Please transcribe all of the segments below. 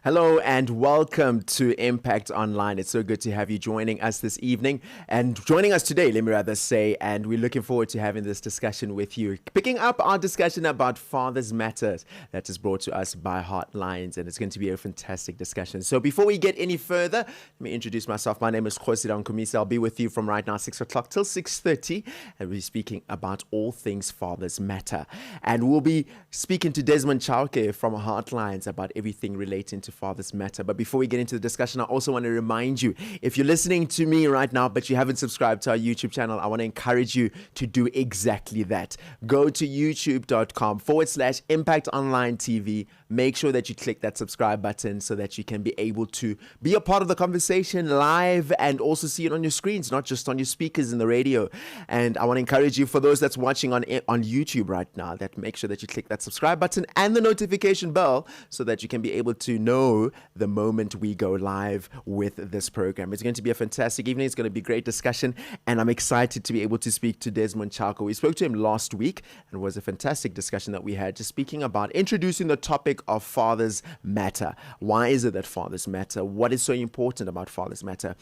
Hello and welcome to Impact Online. It's so good to have you joining us this evening and joining us today, let me rather say, and we're looking forward to having this discussion with you. Picking up our discussion about Fathers Matters that is brought to us by Heartlines, and it's going to be a fantastic discussion. So before we get any further, let me introduce myself. My name is Kgosi Rankhumise. I'll be with you from right now 6 o'clock till 6:30, and we'll be speaking about all things Fathers Matter. And we'll be speaking to Desmond Chauke from Heartlines about everything relating to Fathers Matter. But before we get into the discussion, I also want to remind you, if you're listening to me right now, but you haven't subscribed to our YouTube channel, I want to encourage you to do exactly that. Go to youtube.com/Impact Online TV. Make sure that you click that subscribe button so that you can be able to be a part of the conversation live and also see it on your screens, not just on your speakers in the radio. And I want to encourage you, for those that's watching on YouTube right now, that make sure that you click that subscribe button and the notification bell so that you can be able to know the moment we go live with this program. It's going to be a fantastic evening. It's going to be a great discussion, and I'm excited to be able to speak to Desmond Chauke. We spoke to him last week, and it was a fantastic discussion that we had, just speaking about introducing the topic of Fathers Matter. Why is it that Fathers Matter? What is so important about Fathers Matter?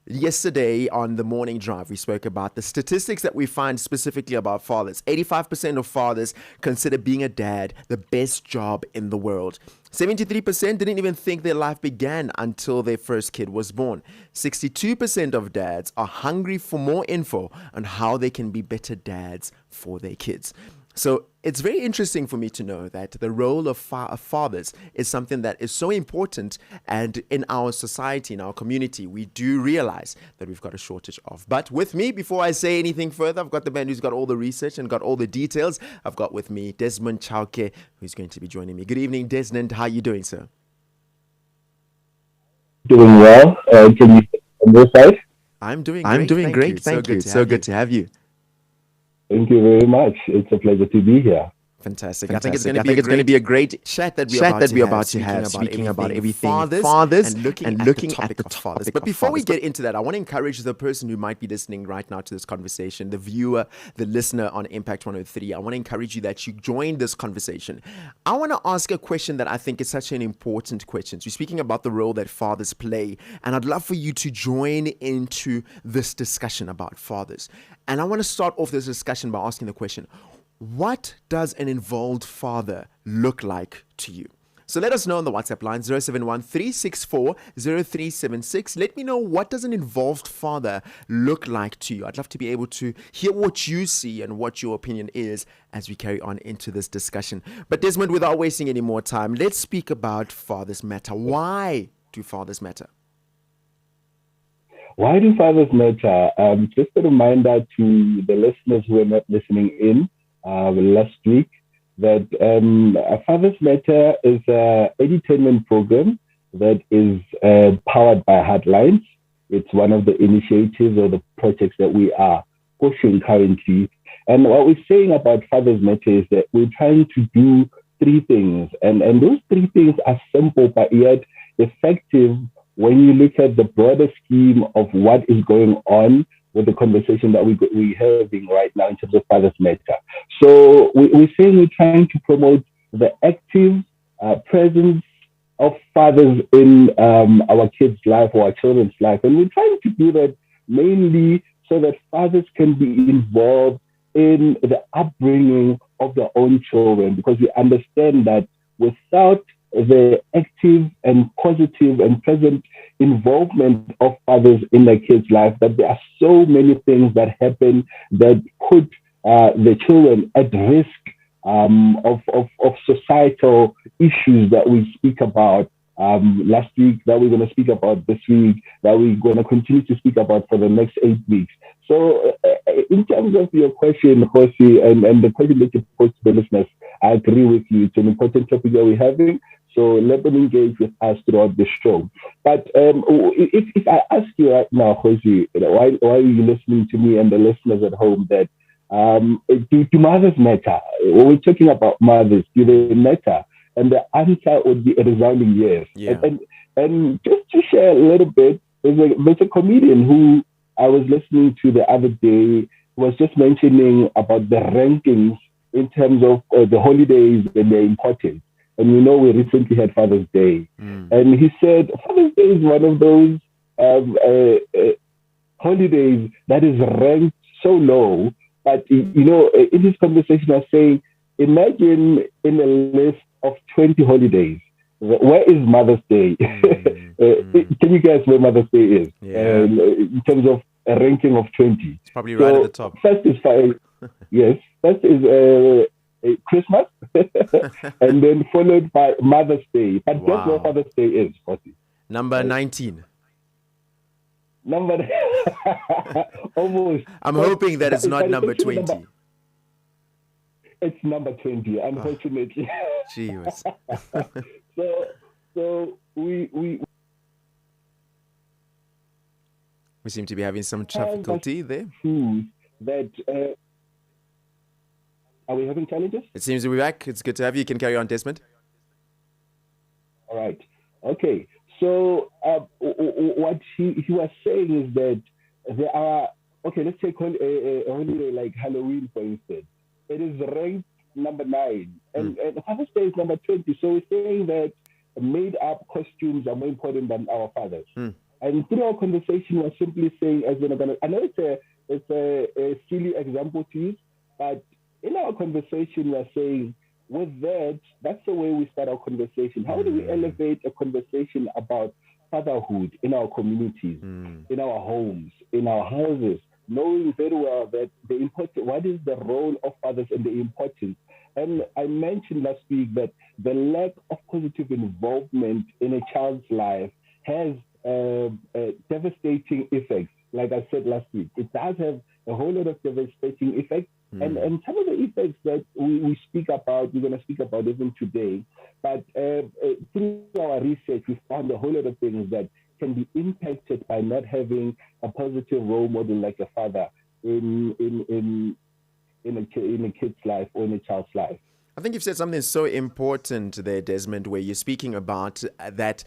Yesterday on the morning drive, we spoke about the statistics that we find specifically about fathers. 85% of fathers consider being a dad the best job in the world. 73% didn't even think their life began until their first kid was born. 62% of dads are hungry for more info on how they can be better dads for their kids. So it's very interesting for me to know that the role of fathers is something that is so important, and in our society, in our community, we do realize that we've got a shortage of. But with me, before I say anything further, I've got the man who's got all the research and got all the details. I've got with me Desmond Chauke, who's going to be joining me. Good evening, Desmond. How are you doing, sir? Doing well. Can you on this side? I'm doing great. Thank you. So good to have you. Thank you very much. It's a pleasure to be here. Fantastic. I think it's going to be a great chat that we're about to have, speaking about everything fathers and looking at the topic of fathers. But before we get into that, I want to encourage the person who might be listening right now to this conversation, the viewer, the listener on Impact 103. I want to encourage you that you join this conversation. I want to ask a question that I think is such an important question. So we're speaking about the role that fathers play, and I'd love for you to join into this discussion about fathers. And I want to start off this discussion by asking the question, what does an involved father look like to you? So let us know on the WhatsApp line 071-364-0376. Let me know, what does an involved father look like to you? I'd love to be able to hear what you see and what your opinion is as we carry on into this discussion. But Desmond, without wasting any more time, let's speak about Fathers Matter. Why do fathers matter? Why do fathers matter? Just a reminder to the listeners who are not listening in last week that Fathers Matter is an edutainment program that is powered by Heartlines. It's one of the initiatives or the projects that we are pushing currently. And what we're saying about Fathers Matter is that we're trying to do three things. And those three things are simple, but yet effective when you look at the broader scheme of what is going on with the conversation that we're having right now in terms of Fathers Matter. So we're saying we're trying to promote the active presence of fathers in our kids' life or our children's life. And we're trying to do that mainly so that fathers can be involved in the upbringing of their own children, because we understand that without the active and positive and present involvement of fathers in their kids' life, that there are so many things that happen that put the children at risk of societal issues that we speak about last week, that we're going to speak about this week, that we're going to continue to speak about for the next 8 weeks. So in terms of your question, Kgosi, and the question that you posed to the listeners, I agree with you. It's an important topic that we're having. So let them engage with us throughout the show. But if I ask you right now, Kgosi, why are you listening to me and the listeners at home, that do mothers matter? When we're talking about mothers, do they matter? And the answer would be a resounding yes. Yeah. And just to share a little bit, there's a comedian who I was listening to the other day, was just mentioning about the rankings in terms of the holidays and their importance. and we know we recently had Father's Day, and he said Father's Day is one of those um, uh, uh, holidays that is ranked so low. But in this conversation, I was saying, imagine in a list of 20 holidays, where is Mother's Day? Can you guess where Mother's Day is Yeah. in terms of a ranking of 20? It's probably right at the So top. first is yes, first is Christmas, and then followed by Mother's Day. But guess where Wow. Father's Day is, Kgosi? Number 19. Number almost. I'm hoping that it's not But it's number actually 20. it's number 20, Oh, unfortunately. gee whiz. so so we We seem to be having some have that difficulty there. shoes that are we having challenges? It seems to be back. It's good to have you. You can carry on, Desmond. All right. Okay. So what he was saying is that there are, okay, let's take a holiday like Halloween, for instance. It is ranked number 9, Mm. and Father's Day is number 20. So we're saying that made up costumes are more important than our fathers. Mm. And through our conversation, we're simply saying, as we're gonna, I know it's a silly example to use, but in our conversation, we're saying, with that, that's the way we start our conversation. How do we elevate a conversation about fatherhood in our communities, in our homes, in our houses, knowing very well that the important, what is the role of fathers and the importance. And I mentioned last week that the lack of positive involvement in a child's life has devastating effects. Like I said last week, it does have a whole lot of devastating effects. And some of the effects that we speak about, we're going to speak about even today. But through our research, we found a whole lot of things that can be impacted by not having a positive role model like a father in a kid's life or in a child's life. I think you've said something so important there, Desmond, where you're speaking about that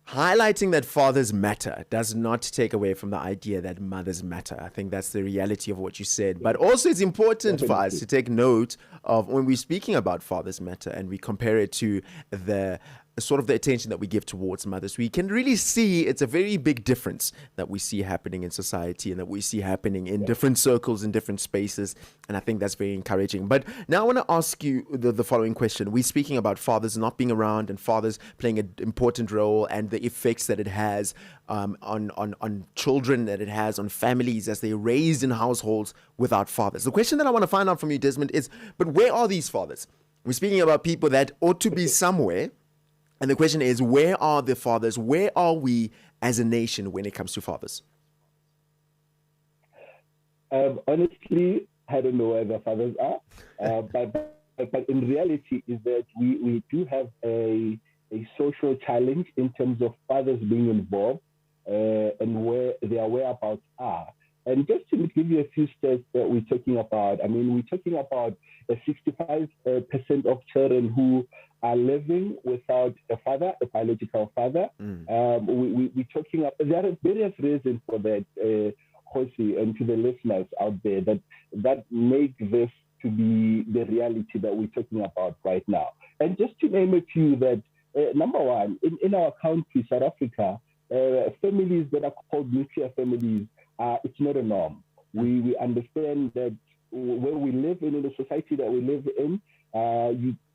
highlighting that fathers matter does not take away from the idea that mothers matter. I think that's the reality of what you said. But also it's important for us to take note of when we're speaking about fathers matter and we compare it to the sort of the attention that we give towards mothers, we can really see it's a very big difference that we see happening in society and that we see happening in different circles, in different spaces. And I think that's very encouraging. But now I want to ask you the following question. We're speaking about fathers not being around and fathers playing an important role and the effects that it has on children, that it has on families as they're raised in households without fathers. The question that I want to find out from you, Desmond, is, but where are these fathers? We're speaking about people that ought to be somewhere. And the question is, where are the fathers? Where are we as a nation when it comes to fathers? Honestly, I don't know where the fathers are, but in reality is that we do have a social challenge in terms of fathers being involved and where their whereabouts are. And just to give you a few stats that we're talking about, I mean, we're talking about 65% of children who are living without a father, a biological father. We're talking about, there are various reasons for that, Kgosi, and to the listeners out there that make this to be the reality that we're talking about right now. And just to name a few that, number one, in our country, South Africa, families that are called nuclear families, it's not a norm. We understand that where we live in the society that we live in,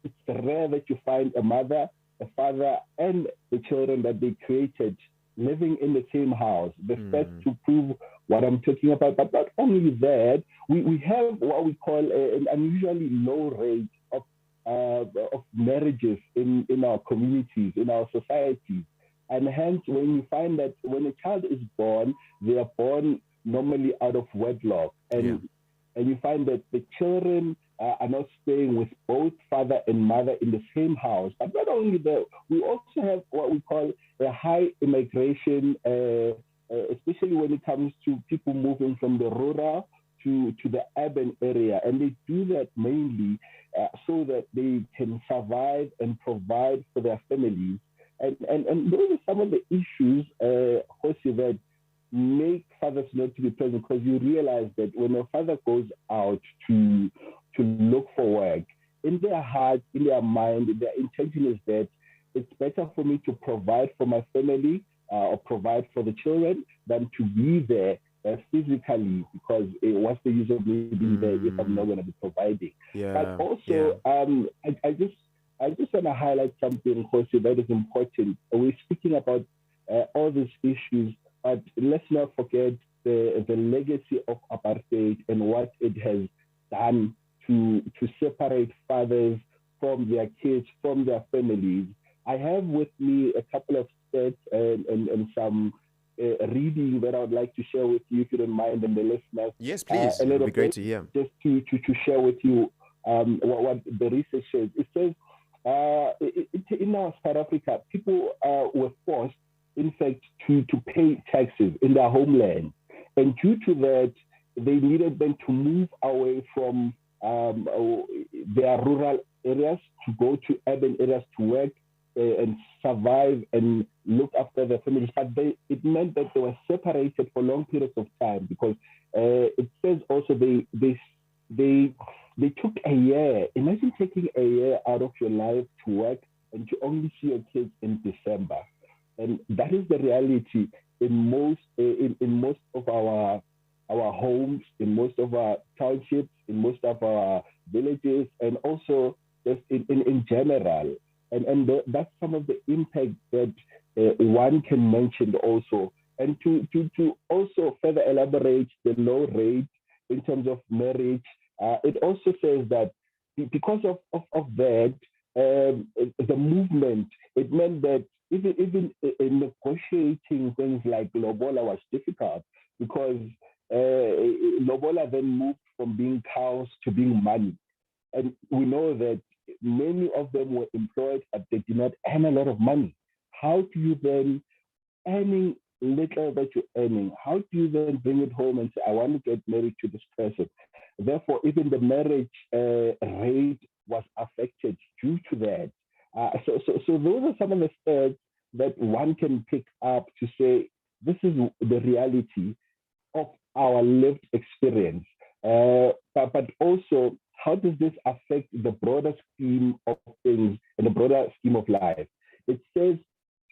it's rare that you find a mother, a father, and the children that they created living in the same house. The stats to prove what I'm talking about. But not only that, we have what we call an unusually low rate of marriages in our communities, in our societies. And hence, when you find that when a child is born, they are born normally out of wedlock. And you find that the children are not staying with both father and mother in the same house. But not only that, we also have what we call a high immigration, especially when it comes to people moving from the rural to the urban area. And they do that mainly so that they can survive and provide for their families. And those are some of the issues, Kgosi, that make fathers not to be present, because you realize that when a father goes out to look for work, in their heart, in their mind, their intention is that it's better for me to provide for my family or provide for the children than to be there physically, because what's the use of me being there if I'm not going to be providing? But Yeah. Yeah. also, I just want to highlight something, Kgosi, that is important. We're speaking about all these issues, but let's not forget the legacy of apartheid and what it has done to separate fathers from their kids, from their families. I have with me a couple of stats and some reading that I would like to share with you, if you don't mind, and the listeners, Yes, please. a It would little be great bit, to hear. just to share with you what the research says. It says in our South Africa, people were forced, in fact, to pay taxes in their homeland. And due to that, they needed them to move away from their rural areas to go to urban areas to work and survive and look after their families. But it meant that they were separated for long periods of time, because it says also they took a year. Imagine taking a year out of your life to work and to only see your kids in December. And that is the reality in most of our homes, in most of our townships, in most of our villages, and also just in general. That's some of the impact that one can mention also. And to also further elaborate the low rate in terms of marriage, it also says that because of that, the movement, it meant that even in negotiating things like lobola was difficult, because lobola then moved from being cows to being money. And we know that many of them were employed, but they did not earn a lot of money. How do you then, earning little that you're earning, how do you then bring it home and say, I want to get married to this person? Therefore, even the marriage rate was affected due to that. So those are some of the stats that one can pick up to say, this is the reality of our lived experience. But also, how does this affect the broader scheme of things and the broader scheme of life? It says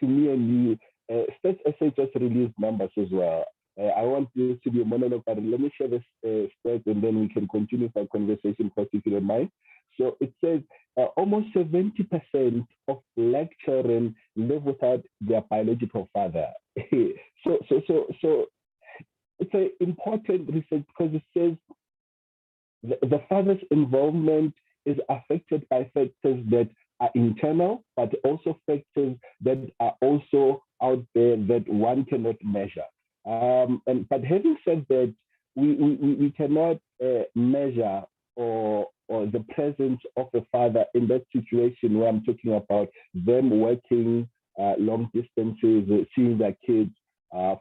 to me and you, Stats SA just released numbers as well. I want this to be a monologue, but let me share this stats and then we can continue our conversation, if you don't mind. So it says almost 70% of Black children live without their biological father. So it's an important research, because it says the father's involvement is affected by factors that are internal, but also factors that are also out there that one cannot measure. But having said that, we cannot measure or the presence of the father in that situation where I'm talking about them working long distances, seeing their kids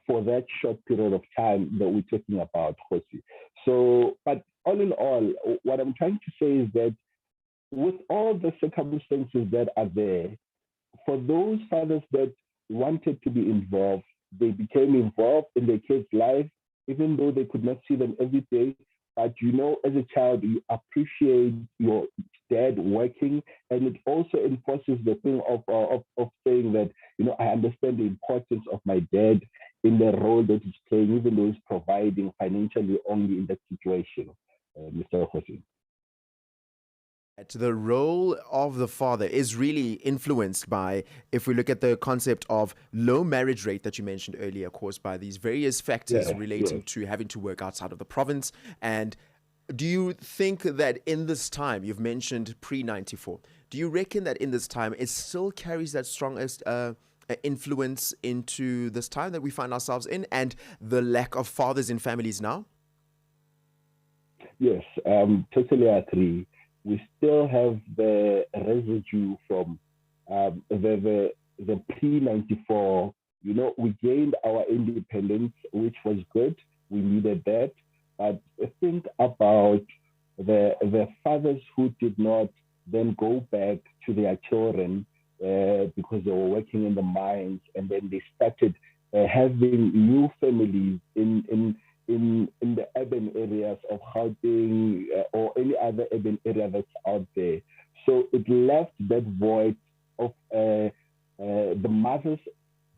for that short period of time that we're talking about, Kgosi. So, but all in all, what I'm trying to say is that with all the circumstances that are there, for those fathers that wanted to be involved, they became involved in their kids' life, even though they could not see them every day. But you know, as a child, you appreciate your dad working, and it also enforces the thing of saying that, you know, I understand the importance of my dad in the role that he's playing, even though he's providing financially only in that situation, Mr. Hossein. The role of the father is really influenced by, if we look at the concept of low marriage rate that you mentioned earlier, caused by these various factors Yes, relating yes. to having to work outside of the province. And do you think that in this time, you've mentioned pre 94, do you reckon that in this time it still carries that strongest influence into this time that we find ourselves in, and the lack of fathers in families now? Yes, totally agree. We still have the residue from the pre 94. You know, we gained our independence, which was good. We needed that. But think about the fathers who did not then go back to their children because they were working in the mines, and then they started having new families in the urban areas of Gauteng or any other urban area that's out there. So it left that void of the mothers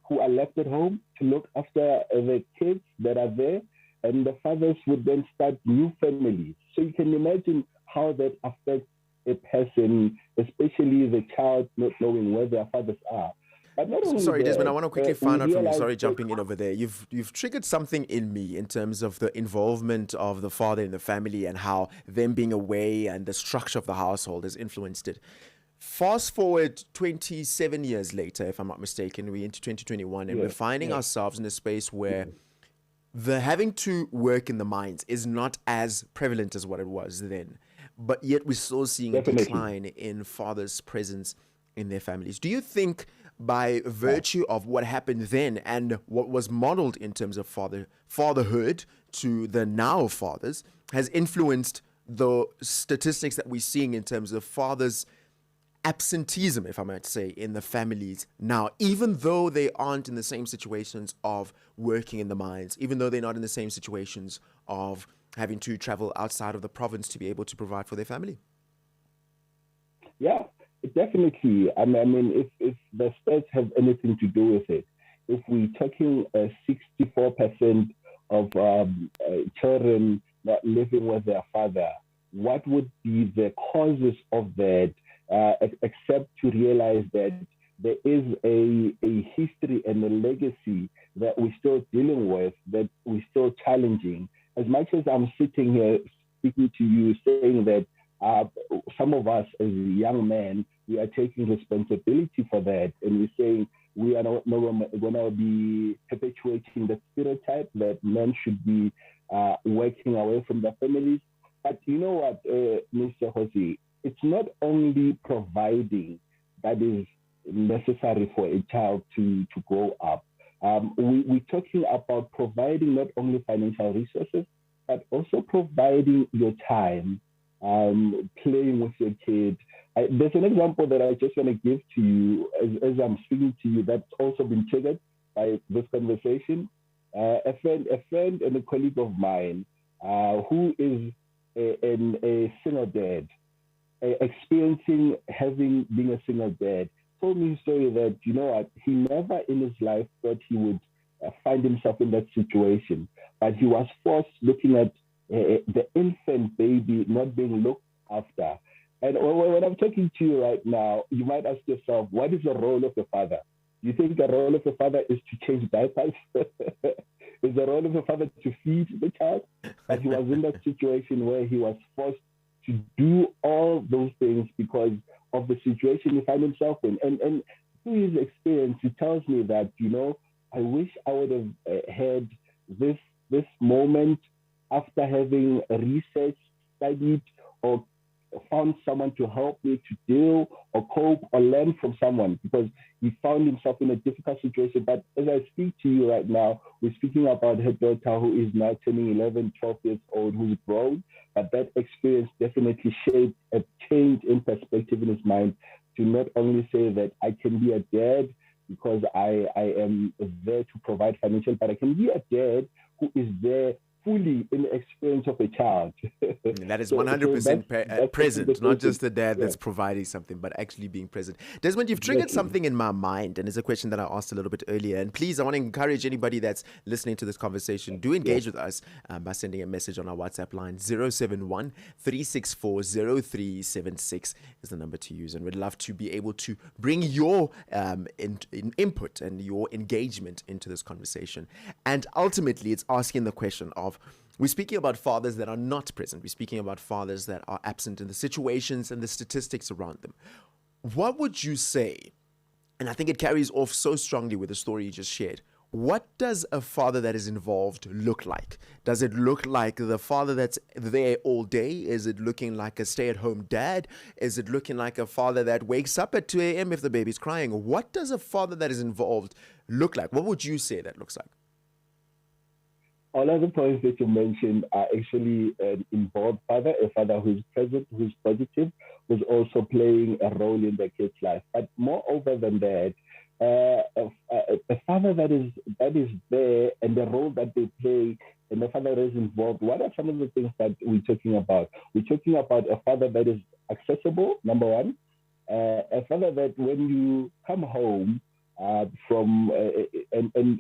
who are left at home to look after the kids that are there, and the fathers would then start new families. So you can imagine how that affects a person, especially the child not knowing where their fathers are. But not only Sorry, Desmond, I that, want to quickly we find out from you. realize Sorry, that, jumping in over there. You've triggered something in me in terms of the involvement of the father in the family and how them being away and the structure of the household has influenced it. Fast forward 27 years later, if I'm not mistaken, we're into 2021, and we're finding ourselves in a space where the having to work in the mines is not as prevalent as what it was then, but yet we're still seeing a decline in fathers' presence in their families. Do you think by virtue of what happened then and what was modeled in terms of fatherhood to the now fathers has influenced the statistics that we're seeing in terms of fathers' absenteeism, if I might say, in the families now, even though they aren't in the same situations of working in the mines, even though they're not in the same situations of having to travel outside of the province to be able to provide for their family? Yeah, definitely. I mean, if the stats have anything to do with it, if we're talking 64% of children not living with their father, what would be the causes of that? Except to realize that there is a history and a legacy that we're still dealing with, that we're still challenging. As much as I'm sitting here speaking to you, saying that some of us as young men, we are taking responsibility for that, and we're saying we are not going to be perpetuating the stereotype that men should be working away from their families. But you know what, Mr. Kgosi, it's not only providing that is necessary for a child to grow up. We're talking about providing not only financial resources, but also providing your time, playing with your kid. There's an example that I just want to give to you as I'm speaking to you that's also been triggered by this conversation. A friend and a colleague of mine who is a single dad, experiencing being a single dad, told me a story that, you know what, he never in his life thought he would find himself in that situation, but he was forced looking at the infant baby not being looked after. And when I'm talking to you right now, you might ask yourself, what is the role of the father? You think the role of the father is to change diapers? Is the role of the father to feed the child? But he was in that situation where he was forced to do all those things because of the situation he found himself in. And through his experience, he tells me that, you know, I wish I would have had this moment after having researched, studied, or found someone to help me to deal or cope or learn from someone, because he found himself in a difficult situation. But as I speak to you right now, we're speaking about her daughter who is now turning 11, 12 years old, who's grown. But that experience definitely shaped a change in perspective in his mind to not only say that I can be a dad because I am there to provide financial, but I can be a dad who is there fully in the experience of a child. That is 100% present, not just the dad that's providing something, but actually being present. Desmond, you've triggered something in my mind, and it's a question that I asked a little bit earlier. And please, I want to encourage anybody that's listening to this conversation, do engage with us by sending a message on our WhatsApp line. 071 364 0376 is the number to use. And we'd love to be able to bring your input and your engagement into this conversation. And ultimately, it's asking the question of, we're speaking about fathers that are not present. We're speaking about fathers that are absent in the situations and the statistics around them. What would you say, and I think it carries off so strongly with the story you just shared, what does a father that is involved look like? Does it look like the father that's there all day? Is it looking like a stay-at-home dad? Is it looking like a father that wakes up at 2 a.m. if the baby's crying? What does a father that is involved look like? What would you say that looks like? All of the points that you mentioned are actually an involved father, a father who's present, who's positive, who's also playing a role in the kid's life. But moreover than that, a father that is there and the role that they play and the father that is involved, what are some of the things that we're talking about? We're talking about a father that is accessible, number one. A father that when you come home from, and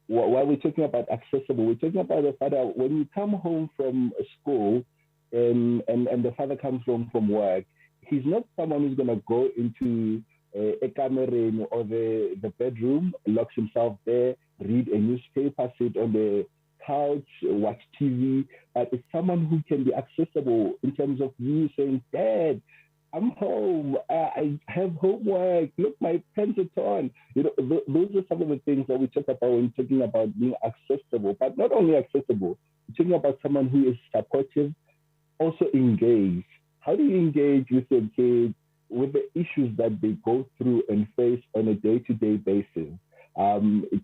while we're talking about accessible, we're talking about the father when you come home from school and the father comes home from work, he's not someone who's going to go into a camera room or the bedroom, locks himself there, read a newspaper, sit on the couch, watch TV. But it's someone who can be accessible in terms of you saying, Dad, I'm home. I have homework. Look, my pens are torn. Those are some of the things that we talk about when talking about being accessible. But not only accessible, we're talking about someone who is supportive, also engaged. How do you engage with your kids with the issues that they go through and face on a day-to-day basis?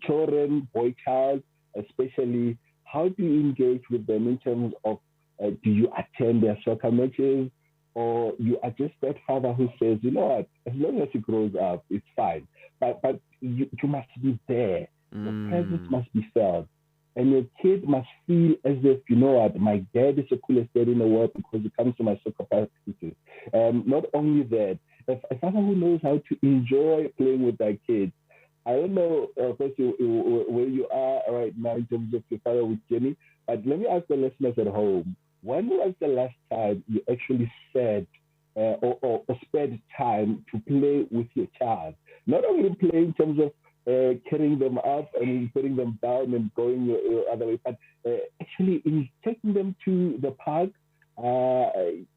Children, boy, child, especially, how do you engage with them in terms of do you attend their soccer matches? Or you are just that father who says, you know what, as long as he grows up, it's fine. But you must be there. Your presence must be felt. And your kid must feel as if, you know what, my dad is the coolest dad in the world because he comes to my soccer practices. Not only that, a father who knows how to enjoy playing with their kids. I don't know where you are right now in terms of your father with Jenny, but let me ask the listeners at home. When was the last time you actually said or spent time to play with your child? Not only play in terms of carrying them up and putting them down and going your other way, but actually in taking them to the park,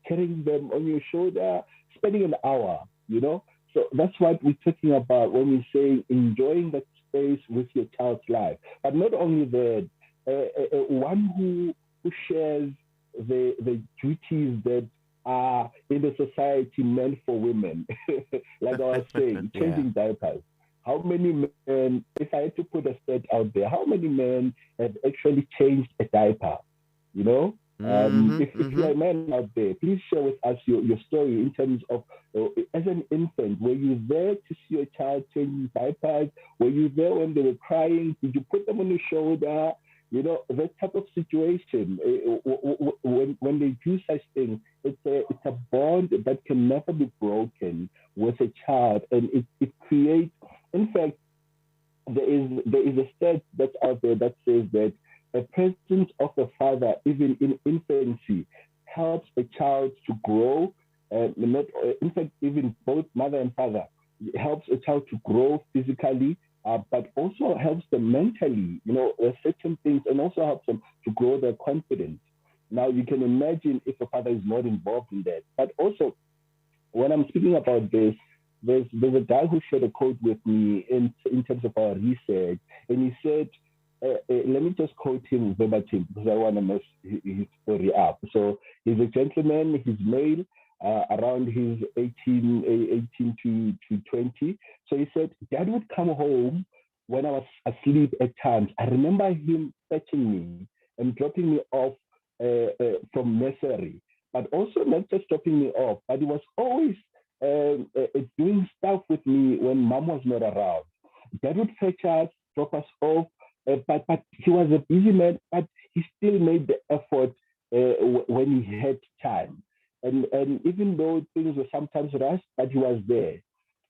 carrying them on your shoulder, spending an hour, So that's what we're talking about when we say enjoying that space with your child's life. But not only that, one who shares the duties that are in the society meant for women. Like I was saying, changing diapers. How many men, if I had to put a stat out there, how many men have actually changed a diaper? If you're a man out there, please share with us your story in terms of, as an infant, were you there to see your child changing diapers? Were you there when they were crying? Did you put them on your shoulder? That type of situation, when they do such things, it's a bond that can never be broken with a child. And it creates, in fact, there is a stat that's out there that says that the presence of the father, even in infancy, helps a child to grow. In fact, even both mother and father, helps a child to grow physically, but also helps them mentally, certain things, and also helps them to grow their confidence. Now, you can imagine if a father is not involved in that. But also, when I'm speaking about this, there's a guy who shared a quote with me in terms of our research, and he said, let me just quote him verbatim because I want to mess his story up. So he's a gentleman, he's male, around his 18 to 20. So he said, Dad would come home when I was asleep at times. I remember him fetching me and dropping me off from nursery, but also not just dropping me off, but he was always doing stuff with me when mom was not around. Dad would fetch us, drop us off, but he was a busy man, but he still made the effort when he had time. And even though things were sometimes rushed, but he was there.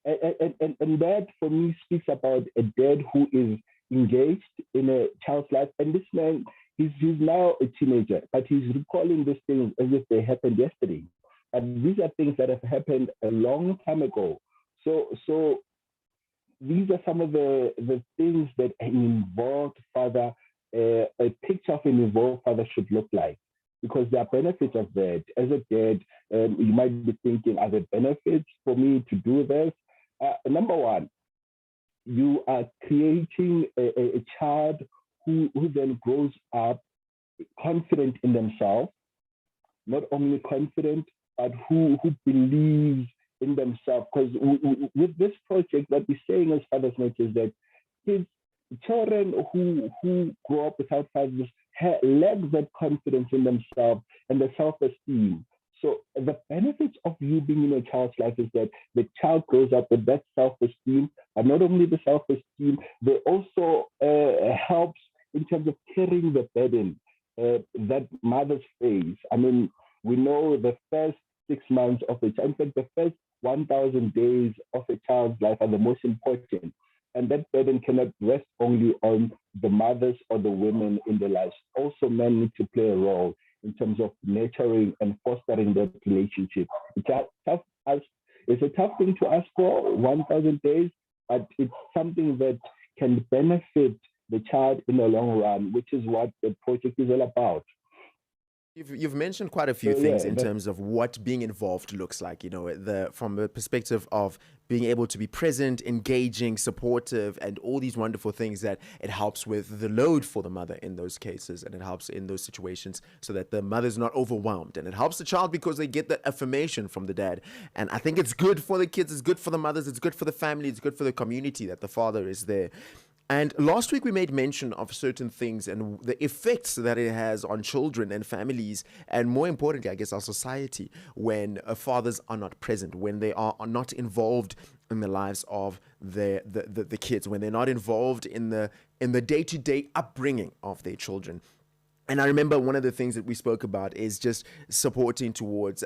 And that for me speaks about a dad who is engaged in a child's life. And this man, he's now a teenager, but he's recalling these things as if they happened yesterday. And these are things that have happened a long time ago. So these are some of the things that an involved father, a picture of an involved father should look like. Because there are benefits of that. As a dad, you might be thinking, are there benefits for me to do this? Number one, you are creating a child who then grows up confident in themselves, not only confident, but who believes in themselves. Because with this project, what we're saying as Fathers Night is that kids, children who grow up without fathers lack that confidence in themselves and the self-esteem. So the benefits of you being in a child's life is that the child grows up with that self-esteem, and not only the self-esteem, they also helps in terms of carrying the burden that mothers face. I mean, we know the first 6 months of a child. In fact, the first 1,000 days of a child's life are the most important. And that burden cannot rest only on the mothers or the women in their lives. Also, men need to play a role in terms of nurturing and fostering that relationship. It's a tough thing to ask for, 1,000 days, but it's something that can benefit the child in the long run, which is what the project is all about. You've mentioned quite a few So things yeah, in terms of what being involved looks like, from the perspective of being able to be present, engaging, supportive, and all these wonderful things that it helps with the load for the mother in those cases, and it helps in those situations so that the mother's not overwhelmed, and it helps the child because they get that affirmation from the dad. And I think it's good for the kids, it's good for the mothers, it's good for the family, it's good for the community that the father is there. And last week we made mention of certain things and the effects that it has on children and families, and more importantly, I guess, our society, when fathers are not present, when they are not involved in the lives of the kids, when they're not involved in the day-to-day upbringing of their children. And I remember one of the things that we spoke about is just supporting towards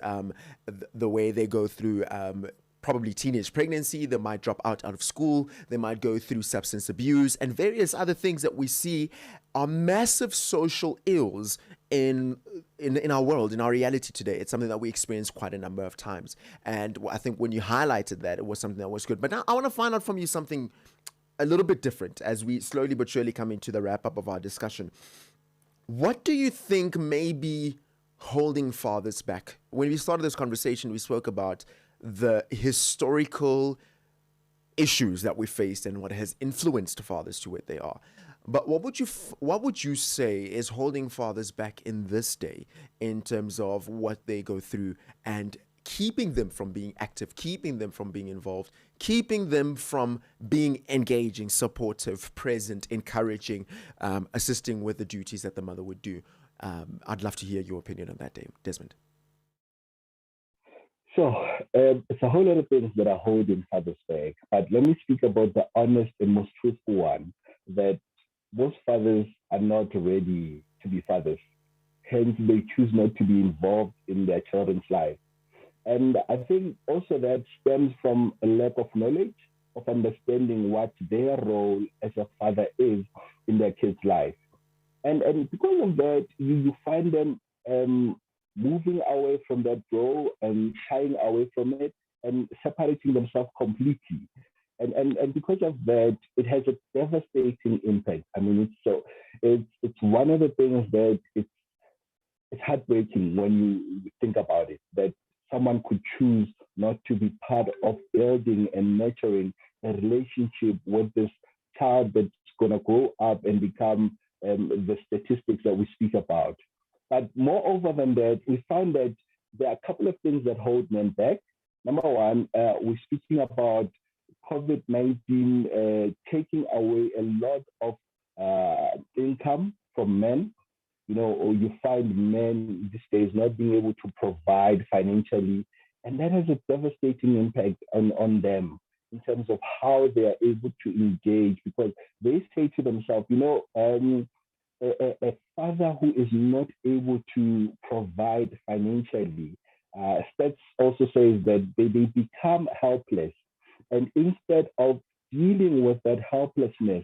the way they go through probably teenage pregnancy. They might drop out of school, they might go through substance abuse and various other things that we see are massive social ills in our world, in our reality today. It's something that we experience quite a number of times. And I think when you highlighted that, it was something that was good. But now I want to find out from you something a little bit different as we slowly but surely come into the wrap up of our discussion. What do you think may be holding fathers back? When we started this conversation, we spoke about the historical issues that we faced and what has influenced fathers to where they are. But what would you say is holding fathers back in this day in terms of what they go through and keeping them from being active, keeping them from being involved, keeping them from being engaging, supportive, present, encouraging, assisting with the duties that the mother would do? I'd love to hear your opinion on that, Desmond. So it's a whole lot of things that are holding fathers back, but let me speak about the honest and most truthful one, that most fathers are not ready to be fathers. Hence, they choose not to be involved in their children's life. And I think also that stems from a lack of knowledge, of understanding what their role as a father is in their kid's life. And because of that, you find them moving away from that role and shying away from it and separating themselves completely. And because of that, it has a devastating impact. I mean, it's one of the things that it's heartbreaking when you think about it, that someone could choose not to be part of building and nurturing a relationship with this child that's going to grow up and become the statistics that we speak about. But moreover than that, we found that there are a couple of things that hold men back. Number one, we're speaking about COVID-19 taking away a lot of income from men. Or you find men these days not being able to provide financially, and that has a devastating impact on them in terms of how they are able to engage, because they say to themselves, a father who is not able to provide financially, stats also says that they become helpless. And instead of dealing with that helplessness,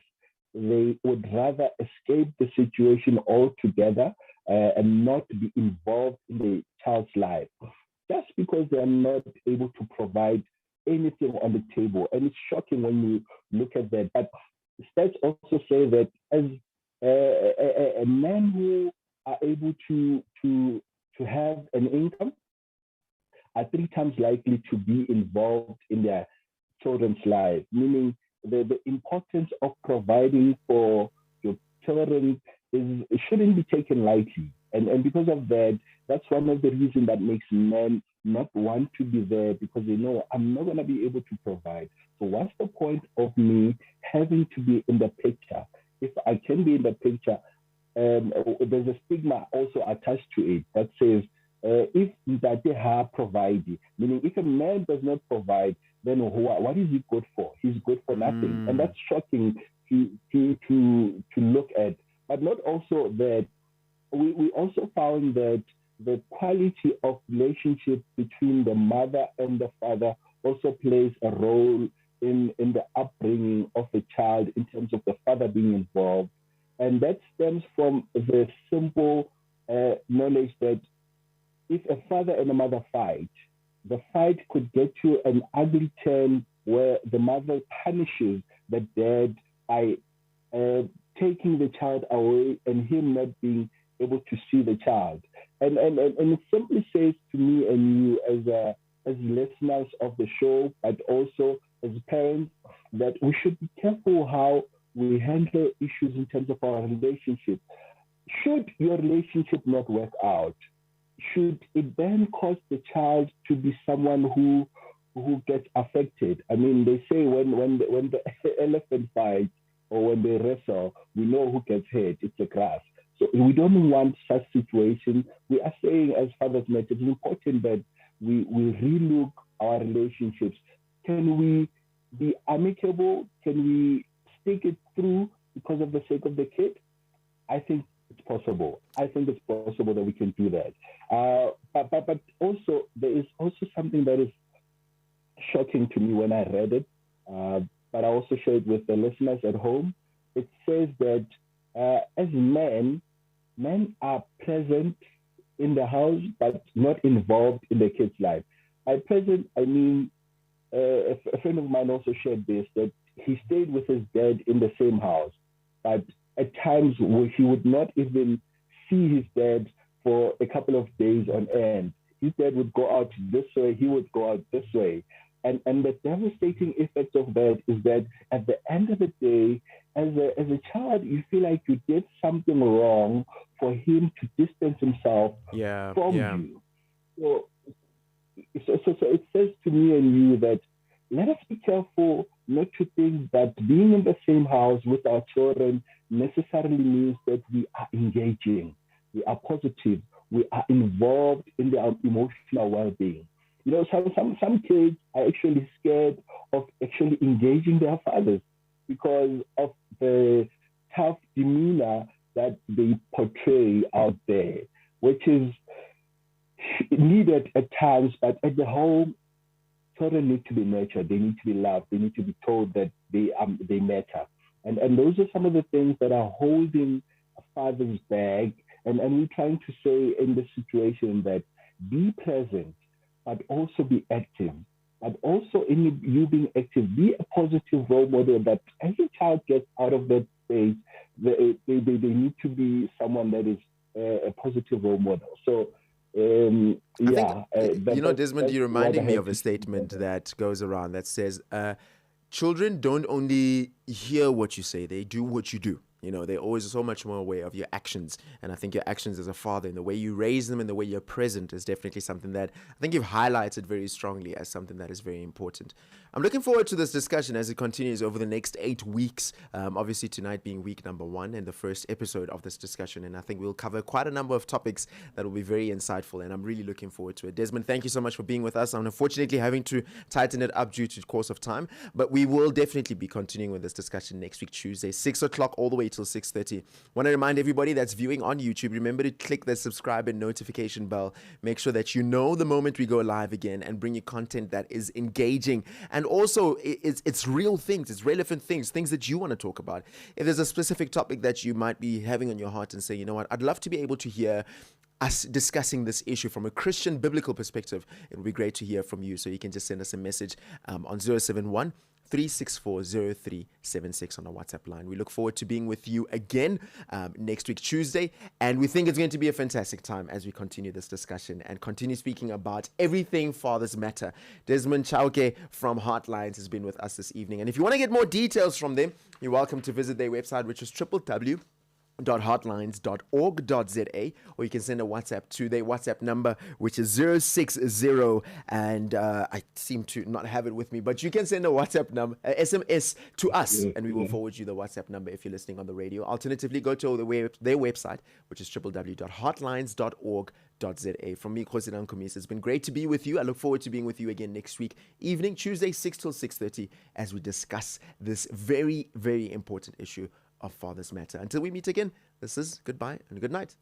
they would rather escape the situation altogether and not be involved in the child's life, just because they are not able to provide anything on the table. And it's shocking when you look at that. But stats also say that as a men who are able to have an income are 3 times likely to be involved in their children's life, meaning the importance of providing for your children shouldn't be taken lightly. And because of that, that's one of the reasons that makes men not want to be there, because they know I'm not going to be able to provide. So what's the point of me having to be in the picture? If I can be in the picture, there's a stigma also attached to it that says, if they have provided, meaning if a man does not provide, then what is he good for? He's good for nothing. And that's shocking to look at. But not also that, we also found that the quality of relationship between the mother and the father also plays a role in the upbringing of a child in terms of the father being involved. And that stems from the simple knowledge that if a father and a mother fight, the fight could get to an ugly turn where the mother punishes the dad by taking the child away and him not being able to see the child. And it simply says to me and you as listeners of the show, but also as parents, that we should be careful how we handle issues in terms of our relationship. Should your relationship not work out, should it then cause the child to be someone who gets affected? I mean, they say when the elephant fights or when they wrestle, we know who gets hurt. It's the grass. So we don't want such situations. We are saying as fathers matter, it's important that we relook our relationships. Can we be amicable? Can we stick it through because of the sake of the kid? I think it's possible. I think it's possible that we can do that. But also, there is also something that is shocking to me when I read it, but I also share it with the listeners at home. It says that as men are present in the house, but not involved in the kid's life. By present, I mean, a friend of mine also shared this, that he stayed with his dad in the same house, but at times he would not even see his dad for a couple of days on end. His dad would go out this way, he would go out this way. And the devastating effect of that is that at the end of the day, as a child, you feel like you did something wrong for him to distance himself from you. So it says to me and you that let us be careful not to think that being in the same house with our children necessarily means that we are engaging, we are positive, we are involved in their emotional well-being. You know, some kids are actually scared of actually engaging their fathers because of the tough demeanor that they portray out there, which is needed at times, but at the home, children need to be nurtured, they need to be loved, they need to be told that they matter. And those are some of the things that are holding a father's back. And we're trying to say in this situation that be present, but also be active. But also in you being active, be a positive role model that as a child gets out of that space, they need to be someone that is a positive role model. So, I think, Desmond, you're reminding me of a statement that goes around that says, children don't only hear what you say, they do what you do. You know, they're always so much more aware of your actions. And I think your actions as a father and the way you raise them and the way you're present is definitely something that I think you've highlighted very strongly as something that is very important. I'm looking forward to this discussion as it continues over the next 8 weeks. Obviously, tonight being week number 1 and the first episode of this discussion. And I think we'll cover quite a number of topics that will be very insightful. And I'm really looking forward to it. Desmond, thank you so much for being with us. I'm unfortunately having to tighten it up due to the course of time. But we will definitely be continuing with this discussion next week, Tuesday, 6 o'clock all the way till 6:30. Want to remind everybody that's viewing on YouTube, remember to click the subscribe and notification bell. Make sure that you know the moment we go live again and bring you content that is engaging. And also, it's real things, it's relevant things that you want to talk about. If there's a specific topic that you might be having on your heart and say, you know what, I'd love to be able to hear us discussing this issue from a Christian biblical perspective, it would be great to hear from you. So you can just send us a message on 071 3640376 on our WhatsApp line. We look forward to being with you again next week, Tuesday. And we think it's going to be a fantastic time as we continue this discussion and continue speaking about everything Fathers Matter. Desmond Chauke from Heartlines has been with us this evening. And if you want to get more details from them, you're welcome to visit their website, which is www.heartlines.org.za, or you can send a WhatsApp to their WhatsApp number, which is 060, and I seem to not have it with me, but you can send a WhatsApp number, SMS to us, and we will forward you the WhatsApp number if you're listening on the radio. Alternatively, go to their website, which is www.heartlines.org.za. From me, Kgosi Rankhumise, it's been great to be with you. I look forward to being with you again next week, evening, Tuesday, 6 till 6:30, as we discuss this very, very important issue of Fathers Matter. Until we meet again, this is goodbye and good night.